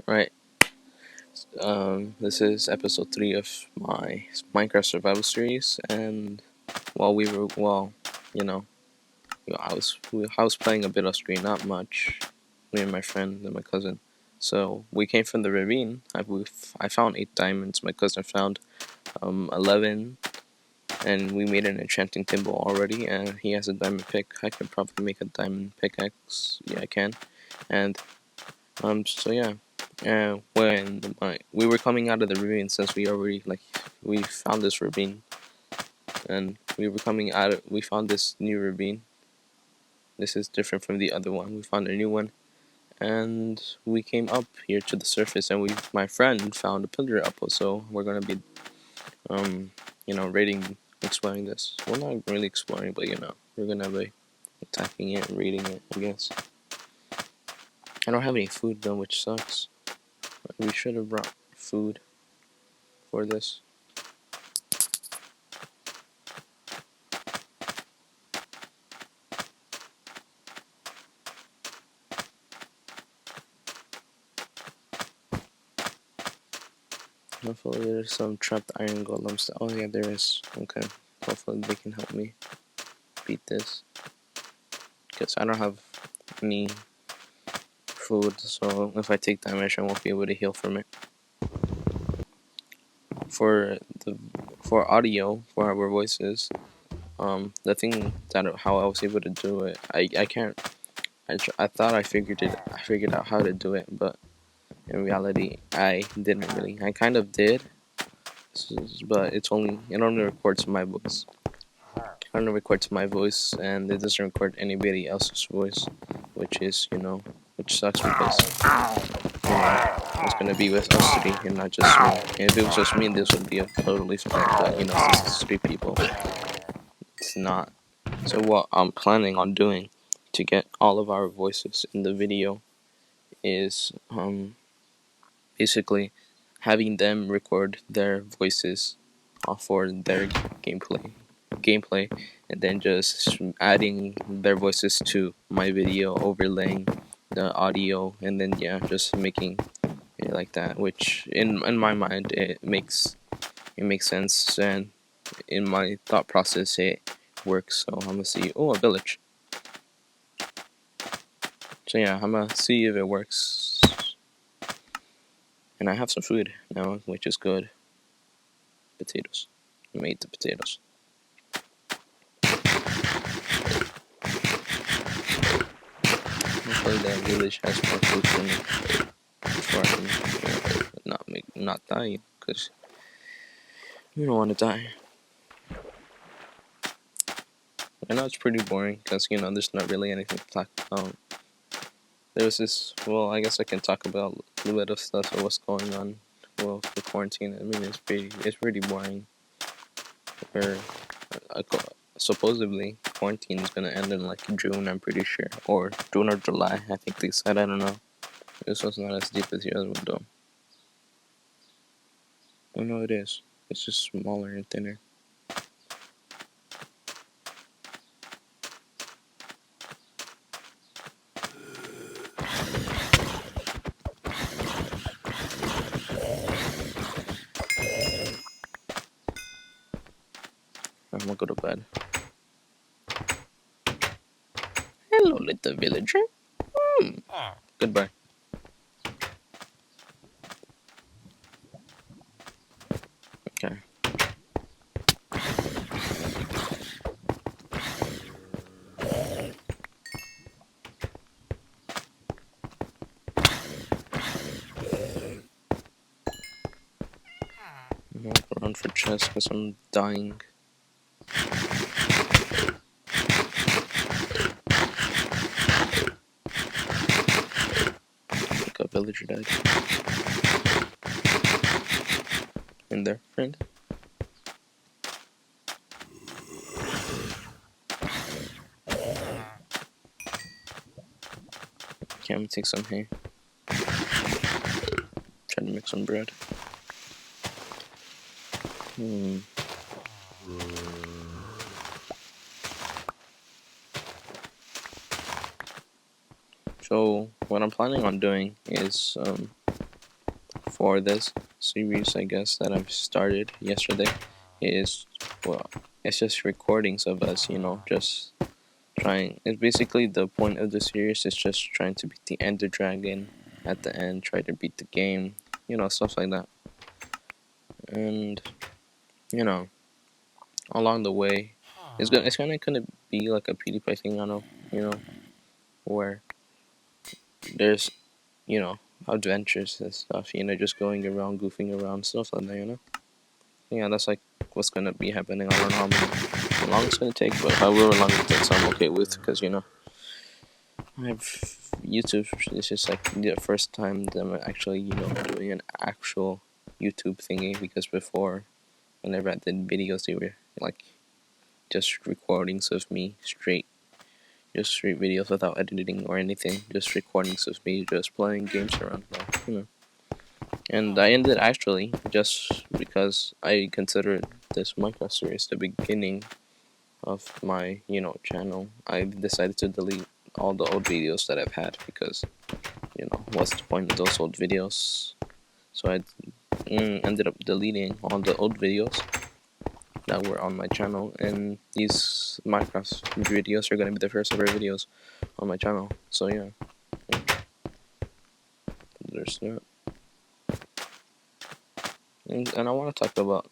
Right. This is episode 3 of my Minecraft survival series, and you know, I was playing a bit off screen, not much. Me and my friend and my cousin. So we came from the ravine. I found 8 diamonds. My cousin found 11, and we made an enchanting table already. And he has a diamond pick. I can probably make a diamond pickaxe. Yeah, I can. And so yeah, when we were coming out of the ravine, since we found this ravine, and we found this new ravine. This is different from the other one. We found a new one, and we came up here to the surface, and my friend found a pillar apple. So we're gonna be raiding, exploring this. Well, not really exploring, but we're gonna be attacking it and raiding it, I guess. I don't have any food though, which sucks. We should have brought food for this. Hopefully there's some trapped iron golems. Oh yeah, there is. Okay. Hopefully they can help me beat this. Because I don't have any food, so if I take damage I won't be able to heal from it. For audio, for our voices, the thing that how I was able to do it, I can't. I thought I figured out how to do it, but in reality I didn't really. I kind of did, but it only records my voice. It only records my voice, and it doesn't record anybody else's voice, which sucks because it's gonna be with us three and not just me. And if it was just me, this would be a totally fine. But since it's 3 people, it's not. So what I'm planning on doing to get all of our voices in the video is basically having them record their voices for their gameplay, and then just adding their voices to my video, overlaying the audio, and then just making it like that. Which in my mind it makes sense, and in my thought process it works. So I'm gonna see. Oh, a village. So yeah, I'm gonna see if it works. And I have some food now, which is good. Potatoes. I made the potatoes. Hopefully that village has more food for me before I can not die, because you don't want to die. I know it's pretty boring because there's not really anything to talk about. There's this. Well, I guess I can talk about a little bit of stuff of what's going on. Well, the quarantine. I mean, it's pretty boring. Or supposedly quarantine is gonna end in like June. I'm pretty sure, or June or July. I think they said. I don't know. This one's not as deep as the other one though. Oh no, it is. It's just smaller and thinner. I'm gonna go to bed. Hello, little villager. Goodbye. Okay. I'm gonna go run for chest because I'm dying. Like a villager died. In there, friend. Okay, I'm gonna take some hay. Try to make some bread. So what I'm planning on doing is for this series, I guess, that I've started yesterday is, well, it's just recordings of us, just trying. It's basically the point of the series is just trying to beat the Ender Dragon at the end, try to beat the game, stuff like that. And, you know, along the way, it's kind of gonna be like a PewDiePie thing, I know, where there's, you know, adventures and stuff, just going around, goofing around, stuff like that. Yeah, that's like what's gonna be happening. I don't know how long it's gonna take, but however long it takes, I'm okay with, because I have YouTube. It's just like the first time that I'm actually doing an actual YouTube thingy, because before, whenever I did videos, they were like just recordings of me just straight videos without editing or anything, just recordings of me just playing games around, And I ended actually just because I considered this Minecraft series the beginning of my, channel. I decided to delete all the old videos that I've had, because, what's the point of those old videos? So I ended up deleting all the old videos that were on my channel, and these Minecraft videos are gonna be the first ever videos on my channel. So yeah, there's that. And I want to talk about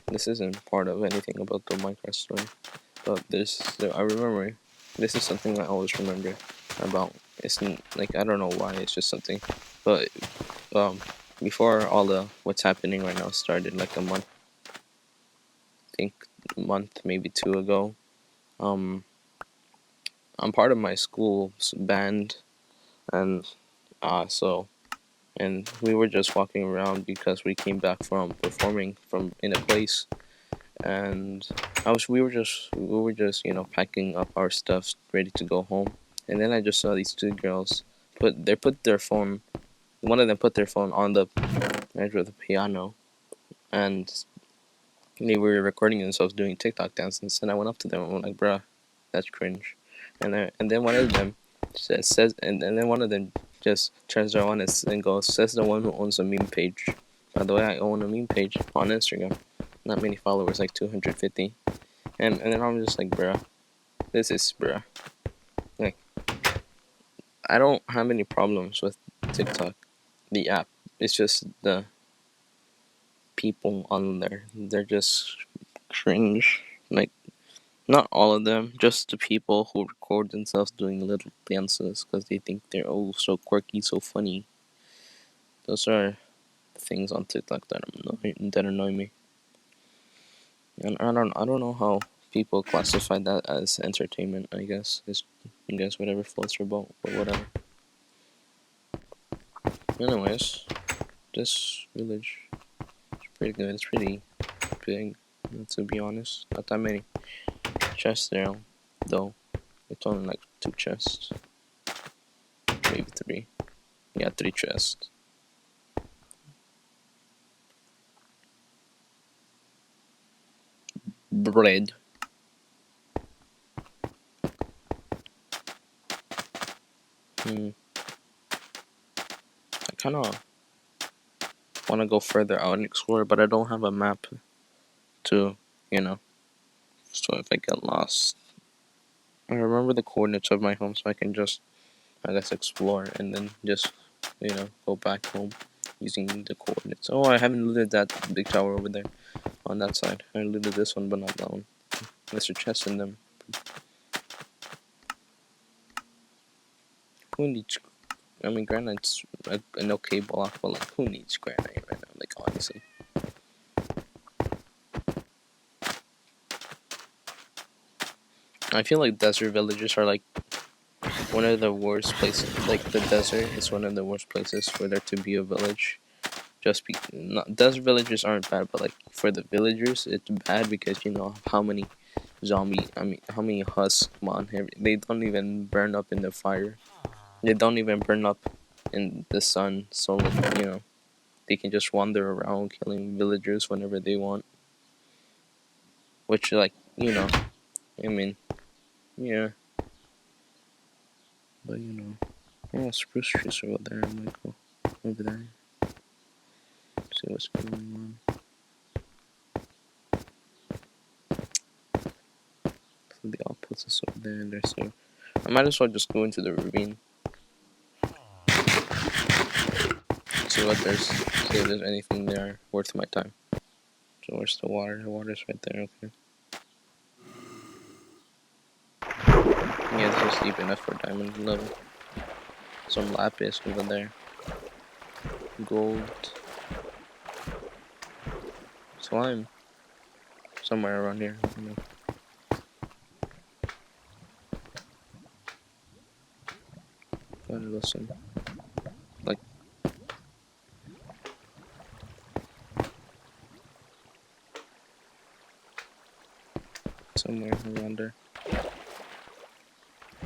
this isn't part of anything about the Minecraft story, but I remember, this is something I always remember about. It's like, I don't know why, it's just something, but um before all the what's happening right now started, like a month, I think month maybe two ago. I'm part of my school's band, and so and we were just walking around because we came back from performing from in a place, and we were just packing up our stuff ready to go home, and then I just saw these two girls put their phone. One of them put their phone on the edge of the piano, and they were recording themselves doing TikTok dances. And I went up to them and I'm like, bruh, that's cringe. And then one of them and then one of them just turns around and goes, says the one who owns a meme page. By the way, I own a meme page on Instagram. Not many followers, like 250. And then I'm just like, bruh, bruh. Like, I don't have any problems with TikTok, the app. It's just the people on there. They're just cringe. Like, not all of them, just the people who record themselves doing little dances because they think they're so quirky, so funny. Those are things on TikTok that annoy me. And I don't know how people classify that as entertainment. I guess whatever floats your boat or whatever. Anyways, this village is pretty good. It's pretty big, to be honest. Not that many chests there, though. It's only like 2 chests, maybe 3. Yeah, 3 chests. Bread. I kind of want to go further out and explore, but I don't have a map to, you know, so if I get lost, I remember the coordinates of my home, so I can just, I guess, explore and then just, go back home using the coordinates. Oh, I haven't looted that big tower over there on that side. I looted this one, but not that one. There's a chest in them. Who needs? I mean, granite's an okay block, but like, who needs granite right now? Like, honestly. I feel like desert villages are like one of the worst places. Like, the desert is one of the worst places for there to be a village. Desert villages aren't bad, but like for the villagers, it's bad because how many how many husks? Come on, they don't even burn up in the fire. They don't even burn up in the sun. So like, they can just wander around killing villagers whenever they want. Which, like, I mean, yeah, but yeah, spruce trees are over there, Michael, over there. what's going on. So the outputs is over there and there, so I might as well just go into the ravine. See what there's, see if there's anything there worth my time. So where's the water? The water's right there, okay. Yeah, this is deep enough for diamond level. Some lapis over there. Gold. Slime. Somewhere around here. I don't know. Gotta listen. Like. Somewhere around there.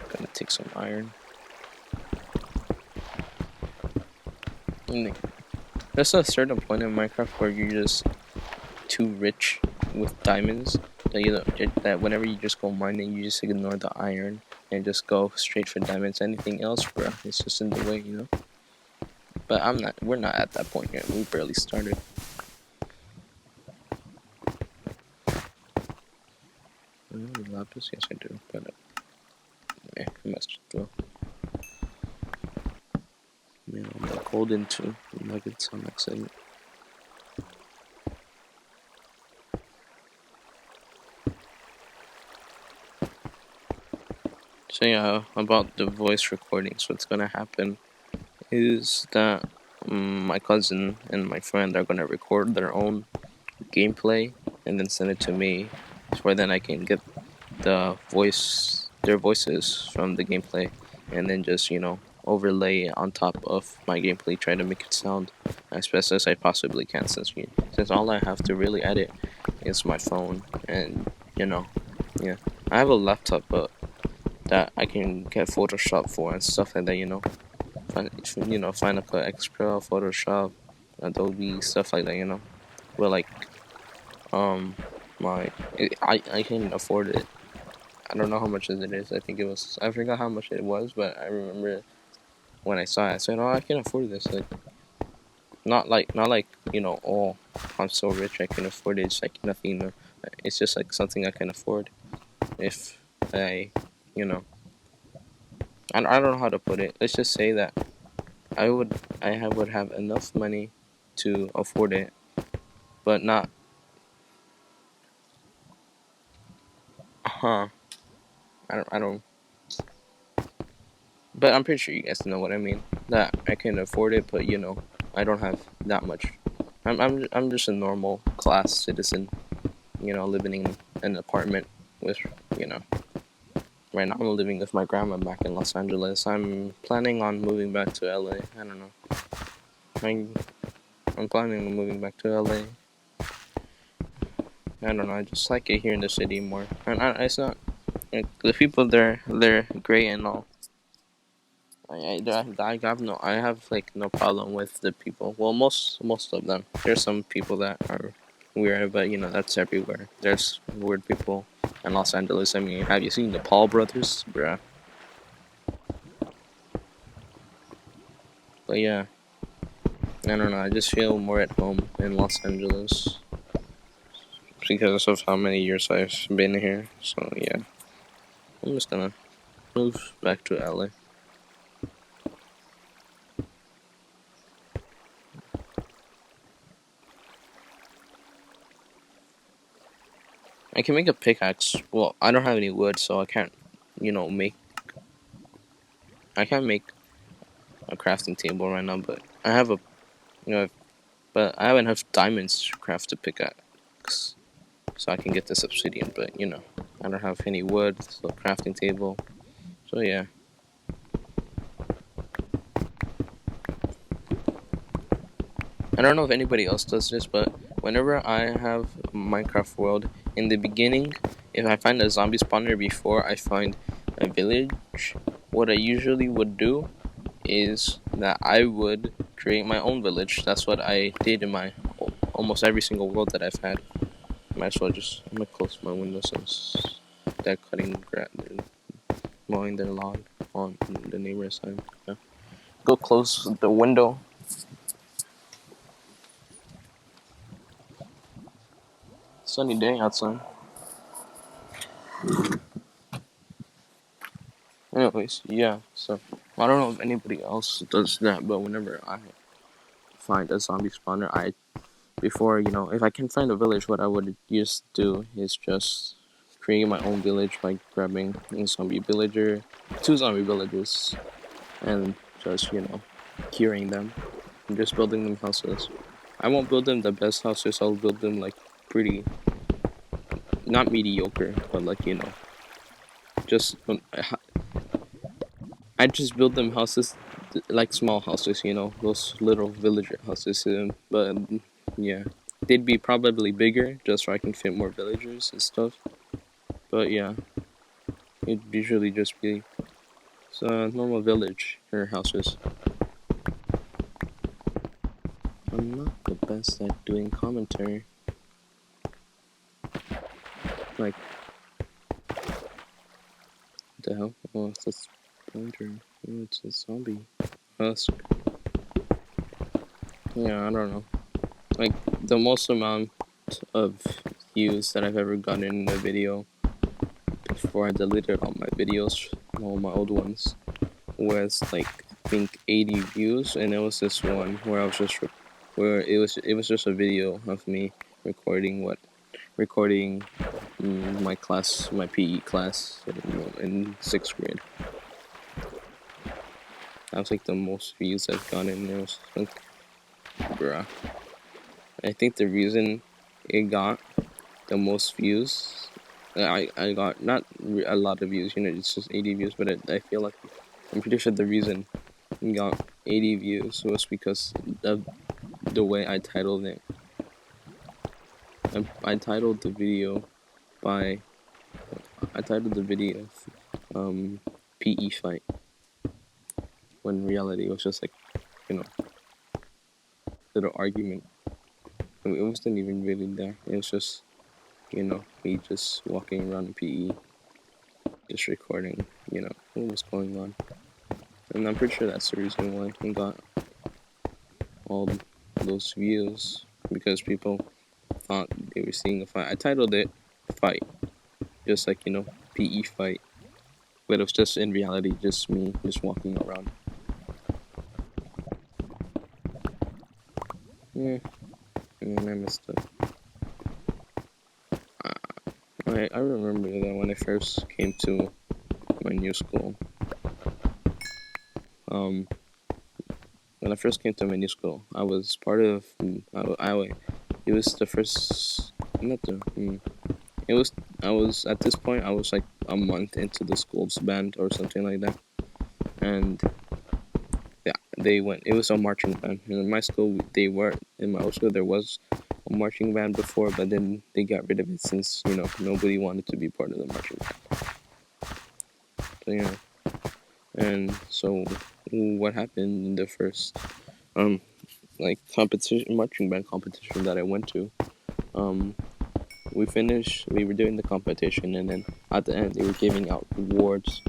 Gotta take some iron. There's a certain point in Minecraft where you're just too rich with diamonds that that whenever you just go mining, you just ignore the iron and just go straight for diamonds. Anything else, bro, it's just in the way, you know. But we're not at that point yet. We barely started. Lapis, yes I do, but I must go. Man, I'm like gold into nuggets on that segment. So yeah, about the voice recordings, what's gonna happen is that my cousin and my friend are gonna record their own gameplay and then send it to me, so then I can get their voices from the gameplay, and then just overlay it on top of my gameplay, try to make it sound as best as I possibly can. Since all I have to really edit is my phone, and yeah, I have a laptop, but that I can get Photoshop for and stuff like that. Final Cut Extra, Photoshop, Adobe, stuff like that. But like, I can afford it. I don't know how much it is. I forgot how much it was, but I remember when I saw it, I said, "Oh, I can afford this." Like, not like oh, I'm so rich I can afford it. It's like nothing. It's just like something I can afford if I, you know, I don't know how to put it. Let's just say that would have enough money to afford it, but not. Huh. I don't. But I'm pretty sure you guys know what I mean. That I can afford it, but I don't have that much. I'm just a normal class citizen, living in an apartment with, you know. Right now I'm living with my grandma back in Los Angeles. I'm planning on moving back to LA. I don't know. I'm planning on moving back to LA. I don't know. I just like it here in the city more. And it's not like, the people there. They're great and all. I have like no problem with the people. Well, most of them. There's some people that are weird, but that's everywhere. There's weird people in Los Angeles. I mean, have you seen the Paul brothers, bruh? But yeah, I don't know. I just feel more at home in Los Angeles because of how many years I've been here. So yeah, I'm just gonna move back to LA. I can make a pickaxe. Well, I don't have any wood, so I can't, make. I can't make a crafting table right now, but I have but I have enough diamonds to craft a pickaxe, so I can get this obsidian. But I don't have any wood, so crafting table. So yeah. I don't know if anybody else does this, but whenever I have a Minecraft world, in the beginning, if I find a zombie spawner before I find a village, what I usually would do is that I would create my own village. That's what I did in my almost every single world that I've had. Might as well I'm gonna close my window since they're cutting grass, mowing their lawn on the neighbor's side. Yeah. Go close the window. Sunny day outside. Anyways, yeah. So I don't know if anybody else does that, but whenever I find a zombie spawner, if I can find a village, what I would just do is just create my own village by grabbing a zombie villager, 2 zombie villagers, and just curing them and just building them houses. I won't build them the best houses. I'll build them like pretty, not mediocre, but like just I just build them houses like small houses, those little villager houses. But yeah, they'd be probably bigger just so I can fit more villagers and stuff. But yeah, it'd usually just be normal village or houses. I'm not the best at doing commentary. Like, what the hell? Oh, it's a spider. Oh, it's a zombie husk. Yeah, I don't know. Like, the most amount of views that I've ever gotten in a video before I deleted all my videos, all my old ones, was like I think 80 views, and it was this one where I was just where it was just a video of me recording my class, my PE class in 6th grade. That was like the most views I've gotten. It was like, bruh. I think the reason it got the most views, I got not a lot of views, it's just 80 views, but I feel like I'm pretty sure the reason it got 80 views was because of the way I titled it. I titled the video PE fight, when in reality it was just like, little argument. It wasn't even really there. It was just, me just walking around in PE, just recording, what was going on. And I'm pretty sure that's the reason why I got all those views, because people thought they were seeing a fight. I titled it Fight, just like, PE fight, but it was just in reality just me just walking around. Yeah, and then I messed up. I remember that when I first came to my new school, when I first came to my new school, I was part of, it was the first, not the, it was, I was, at this point, I was like a month into the school's band or something like that, and yeah, it was a marching band, and in my school, in my old school, there was a marching band before, but then they got rid of it since, nobody wanted to be part of the marching band. So, and so what happened in the first marching band competition that I went to, we were doing the competition, and then at the end they were giving out awards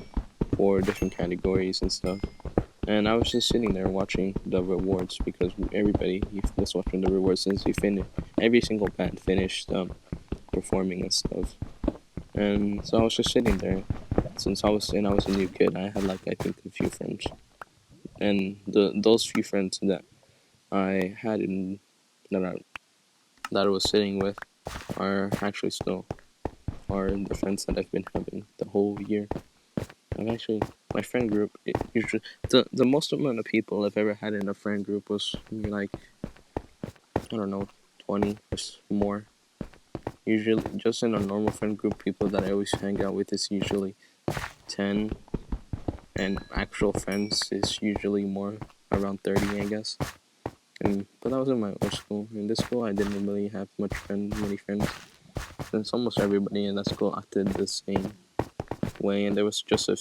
for different categories and stuff, and I was just sitting there watching the rewards, because everybody was watching the rewards since every single band finished performing and stuff. And so I was just sitting there, since I was a new kid. I had I think a few friends, and those few friends that I had that I was sitting with are actually still the friends that I've been having the whole year. My friend group, usually the most amount of people I've ever had in a friend group was like, I don't know, 20 or more. Usually, just in a normal friend group, people that I always hang out with is usually 10, and actual friends is usually more, around 30, I guess. But that was in my old school. In this school, I didn't really have many friends, since almost everybody in that school acted the same way, and there was just a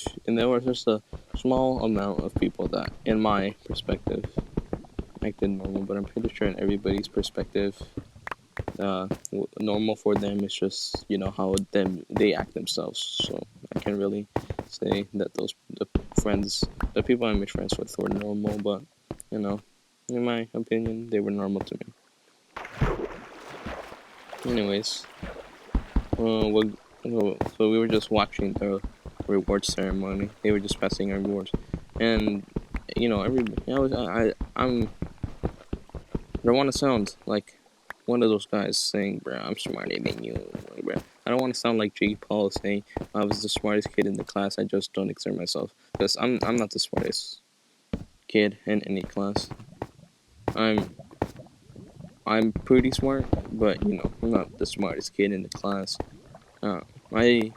small amount of people that, in my perspective, acted normal. But I'm pretty sure in everybody's perspective, normal for them is just how they act themselves. So I can't really say that the people I made friends with were normal, but in my opinion, they were normal to me. Anyways, What, so we were just watching the reward ceremony. They were just passing our rewards, and I don't want to sound like one of those guys saying, "Bro, I'm smarter than you." Like, bro, I don't want to sound like Jake Paul saying, "I was the smartest kid in the class. I just don't exert myself." Because I'm not the smartest kid in any class. I'm I'm pretty smart, but I'm not the smartest kid in the class. Uh, I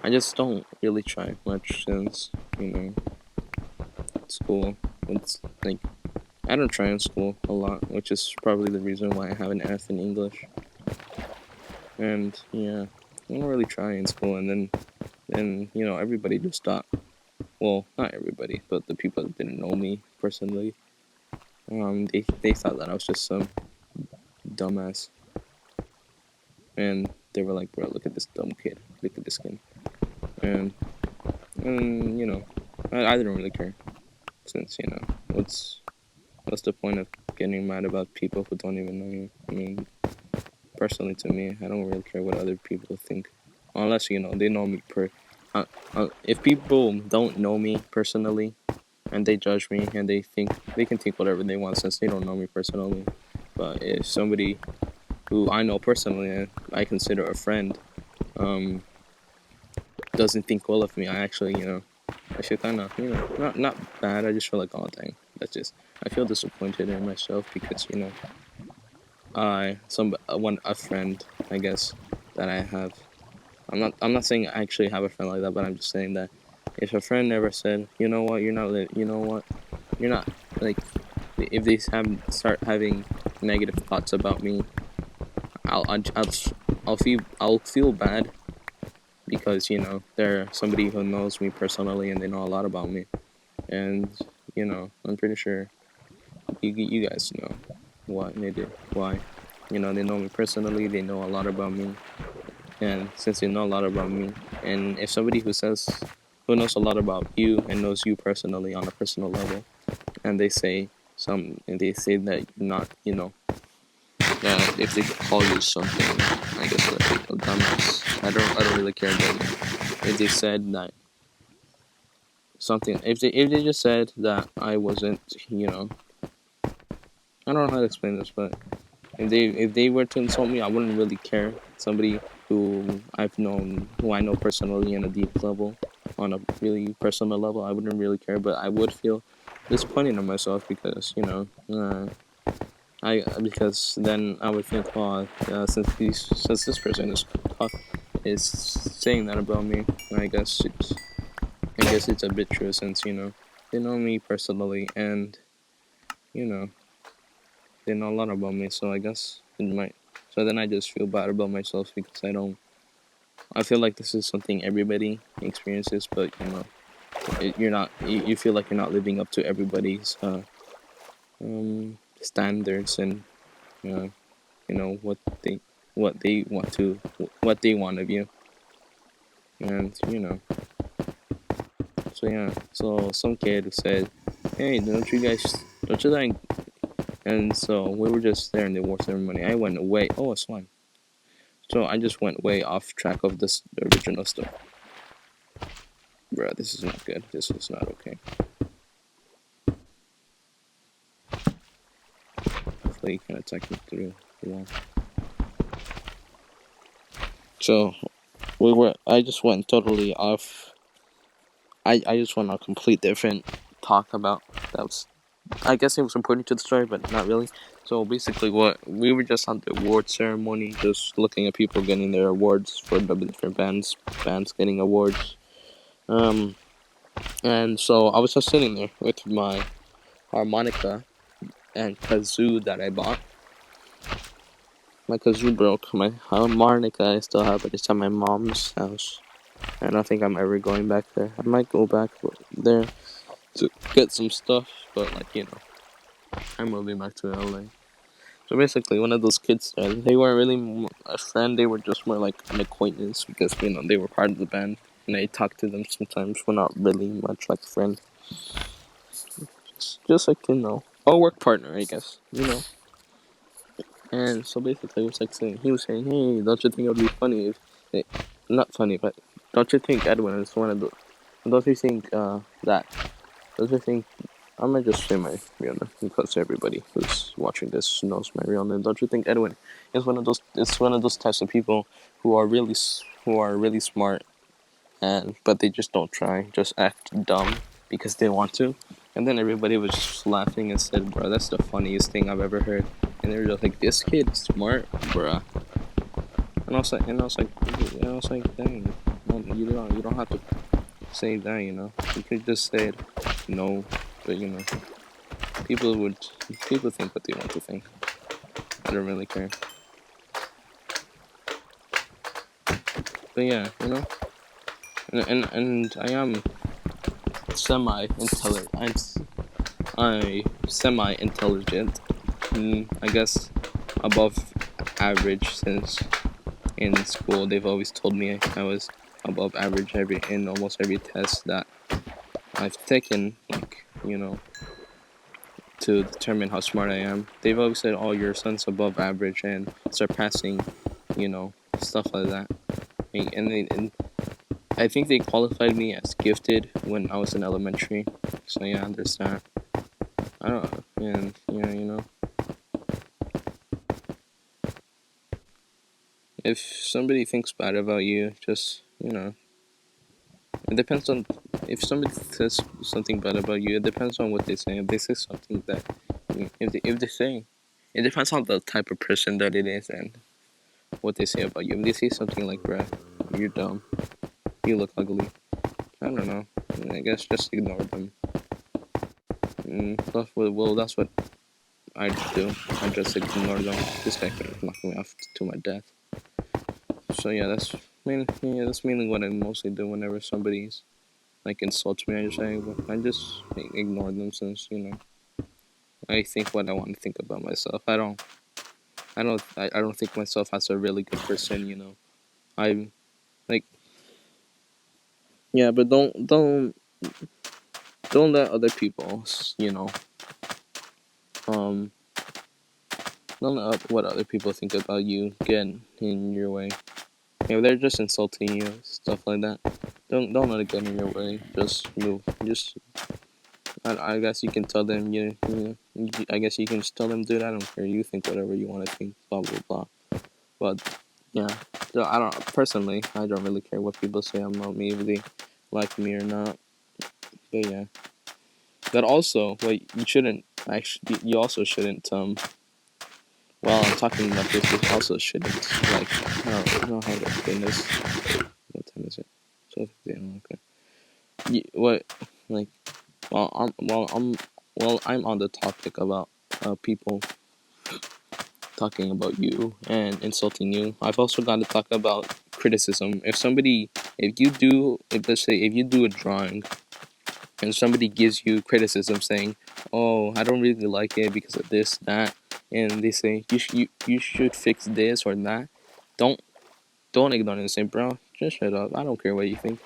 I just don't really try much since school. It's like I don't try in school a lot, which is probably the reason why I have an F in English. And yeah, I don't really try in school, and then everybody just thought, well, not everybody, but the people that didn't know me personally, they thought that I was just some dumbass, and they were like, bro, look at this dumb kid, look at this kid, and I didn't really care, since what's the point of getting mad about people who don't even know you? I mean, personally, to me, I don't really care what other people think, unless they know me if people don't know me personally and they judge me and they can think whatever they want since they don't know me personally. But if somebody who I know personally and I consider a friend doesn't think well of me, I actually I feel kind of not bad. I just feel like, oh dang, I feel disappointed in myself because a friend, I guess, that I have. I'm not saying I actually have a friend like that, but I'm just saying that if a friend never said, you know what, you're not like, if they start having negative thoughts about me, I'll feel bad because they're somebody who knows me personally and they know a lot about me, and I'm pretty sure you guys know what they did, why. They know me personally, they know a lot about me, and since they know a lot about me, and if somebody who knows a lot about you and knows you personally on a personal level, and they say that you're not, that if they call you something, I guess like a dumbass, I don't really care. But if they said that something, if they just said that I wasn't, I don't know how to explain this, but if they were to insult me, I wouldn't really care. Somebody who I know personally on a deep level, on a really personal level, I wouldn't really care. But I would feel disappointed in myself because because then I would think, oh, since this person is saying that about me, I guess it's a bit true since they know me personally and you know they know a lot about me, so I guess it might. So then I just feel bad about myself because I don't. I feel like this is something everybody experiences, but you're not. You feel like you're not living up to everybody's standards and uh, what they want of you, and so yeah. So some kid said, "Hey, don't you like?" And so we were just there in the award ceremony. I went way. Oh, a swan. So I just went way off track of the original story. Bro, this is not good. This is not okay. Hopefully, you can attack me through the wall. So I just went totally off. I just went on a complete different talk about that was. I guess it was important to the story, but not really. So basically, what we were just on the award ceremony, just looking at people getting their awards for the different bands getting awards. And so I was just sitting there with my harmonica and kazoo that I bought. My kazoo broke. My harmonica I still have, but it's at my mom's house. I don't think I'm ever going back there. I might go back there to get some stuff, but I'm moving back to LA. So basically, one of those kids there, they weren't really a friend. They were just more like an acquaintance because they were part of the band, and I talked to them sometimes. We're not really much like a friend, just like a work partner, I guess. And so basically, it was like saying he was saying, "Hey, don't you think it would be funny if, eh, not funny, but don't you think Edwin is one of the, don't you think that, don't you think, I'm gonna just say my real name because everybody who's watching this knows my real name. Don't you think Edwin is one of those? It's one of those types of people who are really smart, and but they just don't try, just act dumb because they want to." And then everybody was just laughing and said, "Bro, that's the funniest thing I've ever heard." And they were just like, "This kid is smart, bruh." And I was like, dang, you don't have to say that, you know. You could just say it, no, but you know, people would, people think what they want to think. I don't really care. But yeah, you know, and I am semi intelligent. I semi intelligent. I guess above average, since in school they've always told me I was above average in almost every test that I've taken, like, you know, to determine how smart I am. They've always said, "Oh, your son's above average and surpassing," you know, stuff like that. And I think they qualified me as gifted when I was in elementary. So yeah, there's that. I don't know, and yeah, you know, if somebody thinks bad about you, just, you know, it depends on, if somebody says something bad about you, it depends on what they say. If they say something that, if they say, it depends on the type of person that it is and what they say about you. If they say something like, "Bruh, you're dumb, you look ugly," I don't know. I guess just ignore them. That's what I do. I just ignore them. This guy could have knocked me off to my death. So yeah, that's mainly what I mostly do whenever somebody's like insults me. I just ignore them, since, you know, I think what I want to think about myself. I don't think myself as a really good person. You know, I'm like, yeah, but don't let other people, you know, um, don't let what other people think about you get in your way. If they're just insulting you, stuff like that, don't let it get in your way. Just move. Just, I guess you can tell them, I guess you can just tell them, "Dude, I don't care. You think whatever you want to think." Blah blah blah. But yeah, so I don't personally. I don't really care what people say about me, if they like me or not. But yeah, but also, wait, you shouldn't actually. You also shouldn't. While I'm talking about this, you also shouldn't, like. No, how to explain this? What time is it? 12:50. Okay. What, like, while I'm on the topic about people talking about you and insulting you, I've also got to talk about criticism. If let's say if you do a drawing and somebody gives you criticism saying, "Oh, I don't really like it because of this, that," and they say you should fix this or that, don't ignore them and say, "Bro, just shut up. I don't care what you think."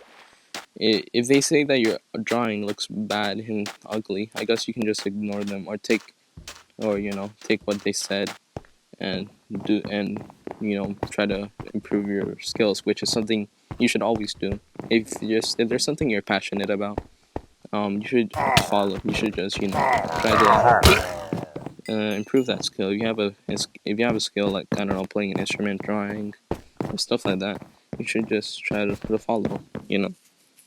If they say that your drawing looks bad and ugly, I guess you can just ignore them, or take what they said and you know, try to improve your skills, which is something you should always do. If there's something you're passionate about, you should follow. You should just, you know, try to improve that skill. If you have a skill like, I don't know, playing an instrument, drawing, or stuff like that, you should just try to follow. You know,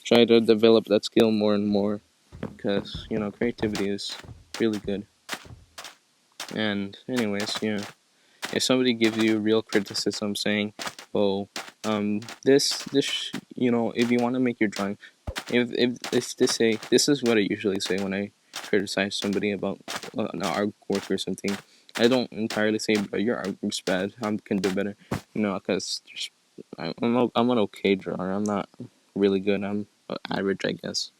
try to develop that skill more and more, because, you know, creativity is really good. And anyways, yeah, if somebody gives you real criticism saying, "Oh, you know, if you want to make your drawing," if they say, this is what I usually say when I criticize somebody about an artwork or something. I don't entirely say, "But your artwork's bad. I can do better," you know, because I'm an okay drawer. I'm not really good. I'm average, I guess.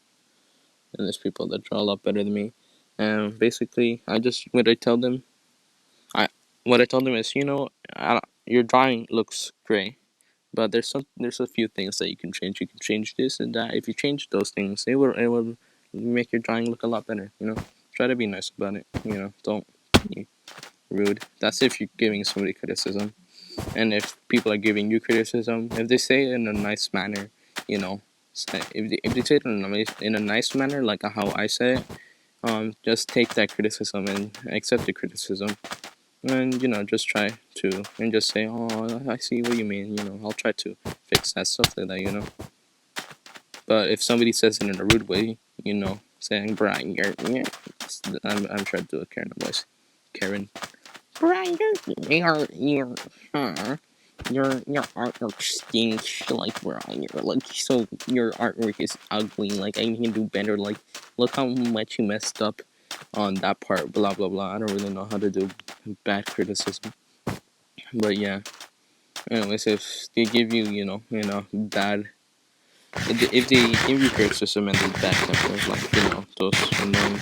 And there's people that draw a lot better than me. And basically, I what I told them is, you know, your drawing looks great, but there's a few things that you can change. You can change this and that. If you change those things, it will make your drawing look a lot better. You know, try to be nice about it. You know, don't. rude. That's if you're giving somebody criticism. And if people are giving you criticism, if they say it in a nice manner, you know, if they say it in a nice manner, like how I say it, just take that criticism and accept the criticism, and just try to and just say, oh, I see what you mean. I'll try to fix that, stuff like that. But if somebody says it in a rude way, saying, Brian, I'm trying to do a Karen voice. Karen. Brian, huh? Your artwork stinks. Like, Brian, your artwork is ugly. Like, I can do better. Like, look how much you messed up on that part. Blah blah blah. I don't really know how to do bad criticism. But yeah. Anyways, if they give you, bad. If they give you criticism and they bad temper, like those annoying,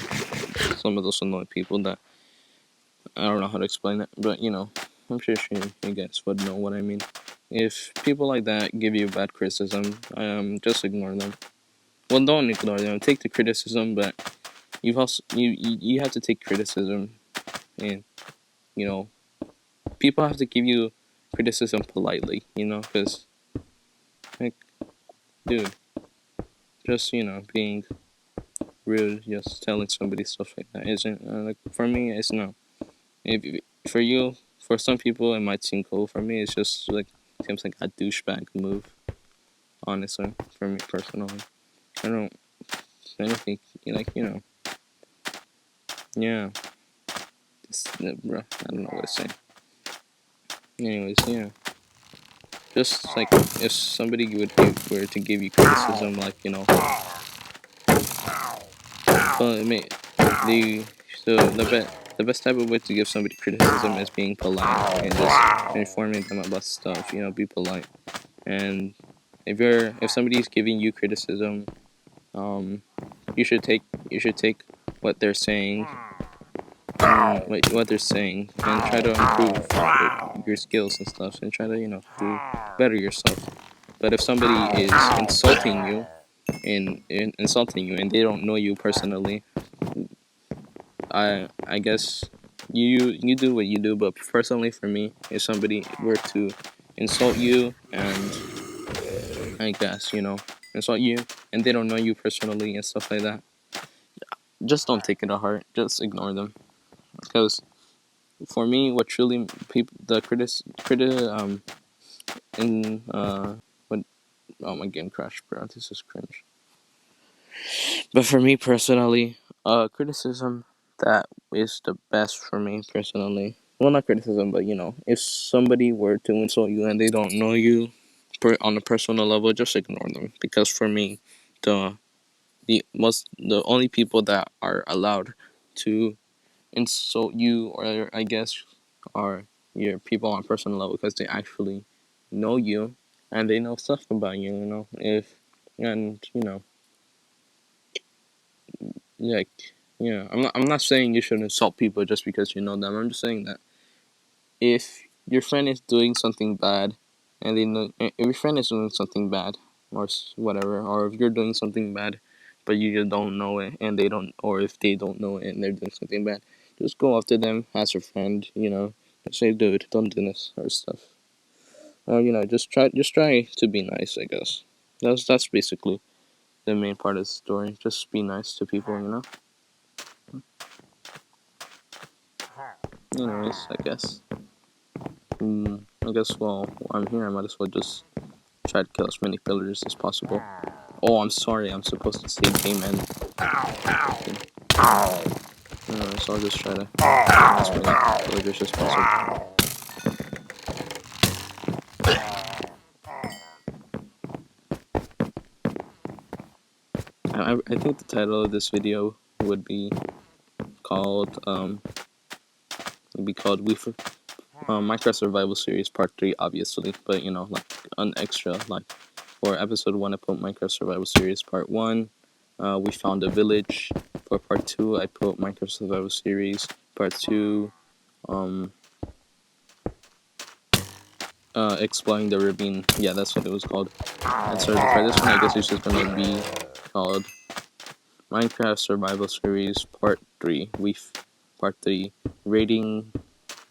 some of those annoying people that I don't know how to explain it, but I'm sure you guys would know what I mean. If people like that give you bad criticism, just ignore them. Well, don't ignore them. Take the criticism, but you have to take criticism, and you know people have to give you criticism politely. Because like, dude, just being rude, just telling somebody stuff like that isn't like for me. It's no. If for you, for some people, it might seem cool. For me, it's just like seems like a douchebag move. Honestly, for me personally, I don't. I don't think yeah. Bro, I don't know what to say. Anyways, yeah. Just like if somebody were to give you criticism, like well, I mean, the so the best type of way to give somebody criticism is being polite and just informing them about stuff. Be polite. And if somebody's giving you criticism, um, you should take what they're saying, what they're saying, and try to improve your skills and stuff, and try to do better yourself. But if somebody is insulting you and they don't know you personally, I guess you do what you do. But personally, for me, if somebody were to insult you and I guess insult you and they don't know you personally and stuff like that, just don't take it to heart. Just ignore them. Because for me, what truly people the in what oh my game crashed, bro. This is cringe. But for me personally, criticism that is the best for me personally. Well, not criticism, but if somebody were to insult you and they don't know you on a personal level, just ignore them. Because for me, the the only people that are allowed to insult you, or I guess, are your people on a personal level because they actually know you and they know stuff about you. If and like I'm not saying you should insult people just because you know them. I'm just saying that if your friend is doing something bad, and they know if your friend is doing something bad or whatever, or if you're doing something bad, but you just don't know it, and they don't, or if they don't know it and they're doing something bad, just go up to them as a friend, just say, dude, don't do this or stuff, or just try to be nice. I guess that's basically the main part of the story. Just be nice to people. Anyways, I guess. I guess while I'm here, I might as well just try to kill as many pillars as possible. Oh, I'm sorry. I'm supposed to say game end. So I'll just try to kill as many pillagers as possible. I think the title of this video would be called Minecraft Survival Series Part 3, obviously, but like an extra, like for episode 1 I put Minecraft Survival Series Part 1, we found a village. For Part 2 I put Minecraft Survival Series Part 2, exploring the ravine. Yeah, that's what it was called. And so for this one, I guess it's just gonna be called Minecraft Survival Series Part 3. Part 3 raiding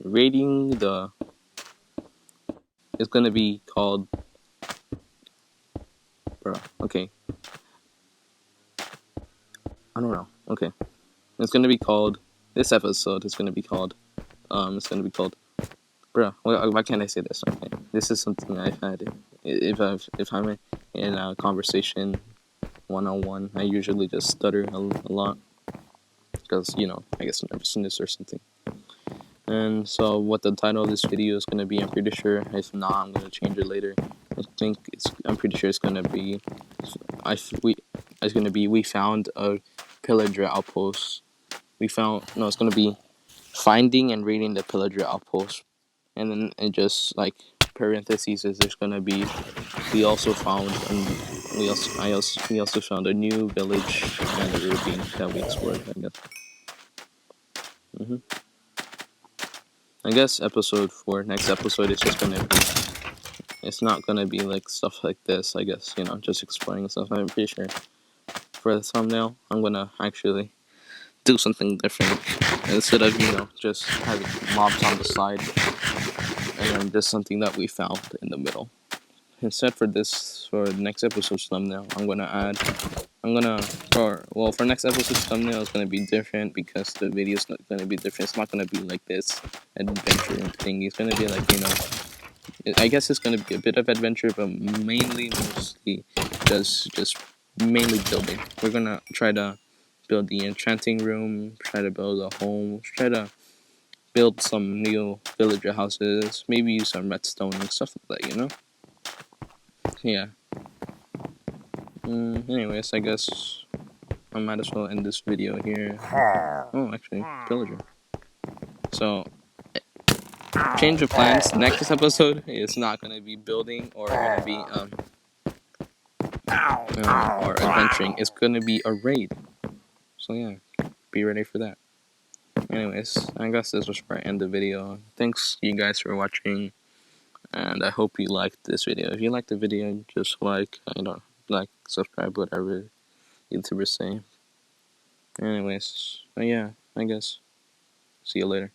rating the. It's gonna be called. Bro, okay. I don't know. Okay. It's gonna be called. This episode is gonna be called. It's gonna be called. Bro, why can't I say this? Okay. This is something I've had. If I'm in a conversation 1-on-1, I usually just stutter a lot because I guess nervousness or something. And so what the title of this video is gonna be, I'm pretty sure. If not, I'm gonna change it later. I'm pretty sure it's gonna be. It's gonna be. We found a pillager outpost. It's gonna be finding and raiding the pillager outpost, and then it just like parentheses is there's gonna be. We also found we also found a new village and a ravine that we explored. I guess episode 4. Next episode is just gonna be. It's not gonna be like stuff like this. I guess just exploring stuff. I'm pretty sure for the thumbnail, I'm gonna actually do something different instead of just having mobs on the side and then just something that we found in the middle. Instead, for the next episode's thumbnail, for next episode's thumbnail, it's gonna be different because the video's not gonna be different. It's not gonna be like this adventure thing. It's gonna be like I guess it's gonna be a bit of adventure, but mostly just mainly building. We're gonna try to build the enchanting room, try to build a home, try to build some new villager houses, maybe use some redstone and stuff like that. Yeah. Anyways, I guess I might as well end this video here. Oh, actually, pillager. So, change of plans. Next episode is not gonna be building or gonna be or adventuring. It's gonna be a raid. So yeah, be ready for that. Anyways, I guess this was where I end the video. Thanks you guys for watching, and I hope you liked this video. If you liked the video, just subscribe, whatever YouTubers say. Anyways, yeah, I guess. See you later.